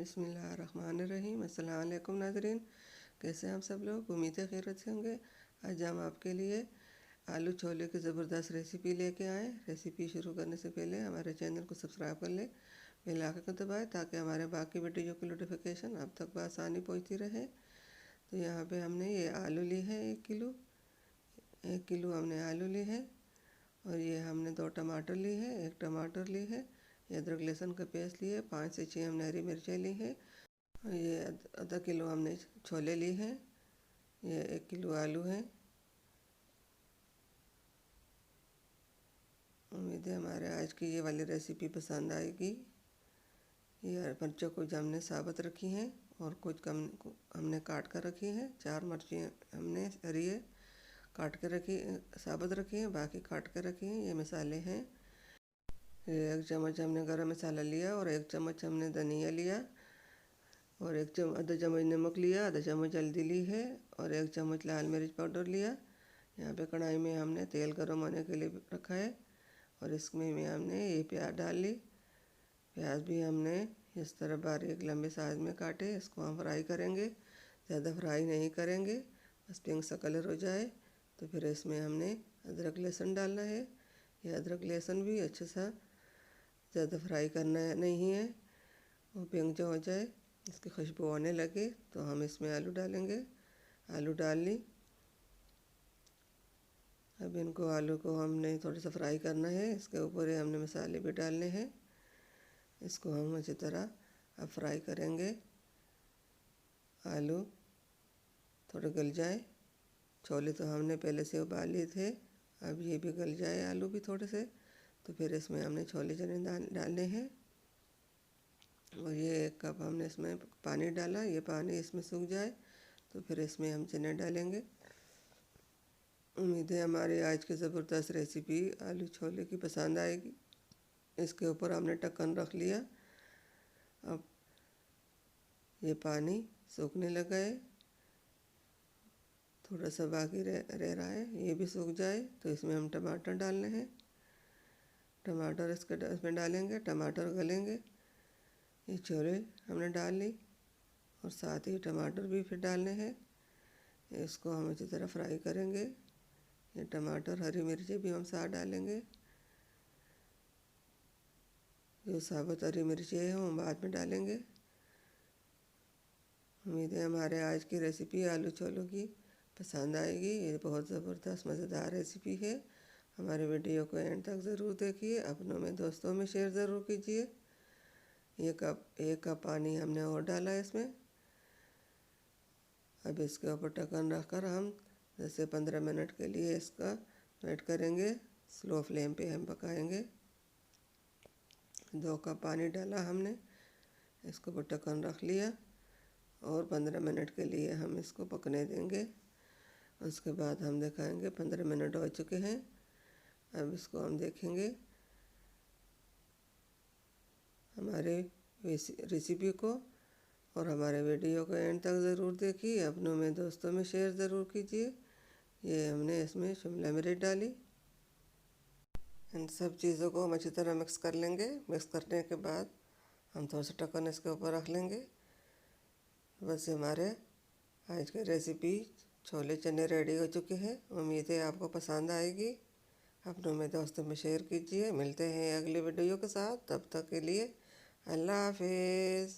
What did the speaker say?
बिस्मिल्लाहिर्रहमानिर्रहीम। अस्सलाम वालेकुम नाज़रीन, कैसे हैं आप सब लोग? उम्मीद है खैरियत से होंगे। आज हम आपके लिए आलू छोले की ज़बरदस्त रेसिपी लेके आए। रेसिपी शुरू करने से पहले हमारे चैनल को सब्सक्राइब कर लें, बेल आइकन को दबाएं ताकि हमारे बाकी वीडियो की नोटिफिकेशन आप तक बआसानी पहुंचती रहे। तो यहाँ पे हमने ये आलू ली है 1 किलो हमने आलू ली है। और ये हमने 2 टमाटर ली है, 1 टमाटर ली है। ये अदरक लहसुन का पेस्ट लिए, 5 से 6 हमने हरी मिर्चें ली हैं। और ये आधा किलो हमने छोले ली हैं। ये 1 किलो आलू है। उम्मीद है हमारे आज की ये वाली रेसिपी पसंद आएगी। ये मिर्चों को हमने साबुत रखी हैं और कुछ कम हमने काट कर रखी हैं। 4 मिर्चें हमने हरी काट के रखी, साबुत रखी हैं, बाकी काट के रखी हैं। ये मसाले हैं। 1 चम्मच हमने गरम मसाला लिया और 1 चम्मच हमने धनिया लिया और आधा चम्मच नमक लिया, आधा चम्मच हल्दी ली है और 1 चम्मच लाल मिर्च पाउडर लिया। यहाँ पे कढ़ाई में हमने तेल गर्म होने के लिए रखा है और इसमें हमने ये प्याज डाल ली। प्याज भी हमने इस तरह बारीक लंबे साइज में काटे। इसको हम फ्राई करेंगे, ज़्यादा फ्राई नहीं करेंगे, बस पिंक सा कलर हो जाए। तो फिर इसमें हमने अदरक लहसुन डालना है। ये अदरक लहसुन भी अच्छे सा ज़्यादा फ्राई करना नहीं है, वो पिंक जो हो जाए, इसकी खुशबू आने लगे तो हम इसमें आलू डालेंगे। आलू डाल ली। अब इनको आलू को हमने थोड़ा सा फ्राई करना है। इसके ऊपर ही हमने मसाले भी डालने हैं। इसको हम अच्छी तरह अब फ्राई करेंगे। आलू थोड़े गल जाए। छोले तो हमने पहले से उबाल लिए थे, अब ये भी गल जाए आलू भी थोड़े से। तो फिर इसमें हमने छोले चने डालने हैं और ये 1 कप हमने इसमें पानी डाला। ये पानी इसमें सूख जाए तो फिर इसमें हम चने डालेंगे। उम्मीद है हमारी आज की ज़बरदस्त रेसिपी आलू छोले की पसंद आएगी। इसके ऊपर हमने ढक्कन रख लिया। अब ये पानी सूखने लगा है, थोड़ा सा बाकी रह रहा है, ये भी सूख जाए तो इसमें हम टमाटर डालने हैं। टमाटर इसमें डालेंगे, टमाटर गलेंगे। ये छोले हमने डाल ली और साथ ही टमाटर भी फिर डालने हैं। इसको हम अच्छी तरह फ्राई करेंगे। ये टमाटर हरी मिर्ची भी हम साथ डालेंगे। जो साबुत हरी मिर्ची है हम बाद में डालेंगे। उम्मीद है हमारे आज की रेसिपी आलू छोलों की पसंद आएगी। ये बहुत ज़बरदस्त मज़ेदार रेसिपी है। हमारे वीडियो को एंड तक ज़रूर देखिए, अपनों में दोस्तों में शेयर ज़रूर कीजिए। 1 कप पानी हमने और डाला है इसमें। अब इसके ऊपर ढक्कन रखकर हम 10 से 15 मिनट के लिए इसका वेट करेंगे। स्लो फ्लेम पे हम पकाएंगे। 2 कप पानी डाला हमने, इसको ऊपर ढक्कन रख लिया और 15 मिनट के लिए हम इसको पकने देंगे। उसके बाद हम दिखाएंगे 15 मिनट हो चुके हैं। अब इसको हम देखेंगे। हमारे रेसिपी को और हमारे वीडियो को एंड तक ज़रूर देखिए, अपनों में दोस्तों में शेयर ज़रूर कीजिए। ये हमने इसमें शिमला मिर्च डाली। इन सब चीज़ों को हम अच्छी तरह मिक्स कर लेंगे। मिक्स करने के बाद हम थोड़ा सा ढक्कन इसके ऊपर रख लेंगे। बस हमारे आज की रेसिपी छोले चने रेडी हो चुके हैं। उम्मीद है आपको पसंद आएगी। अपनों में दोस्तों में शेयर कीजिए। मिलते हैं अगले वीडियो के साथ, तब तक के लिए अल्लाह हाफिज़।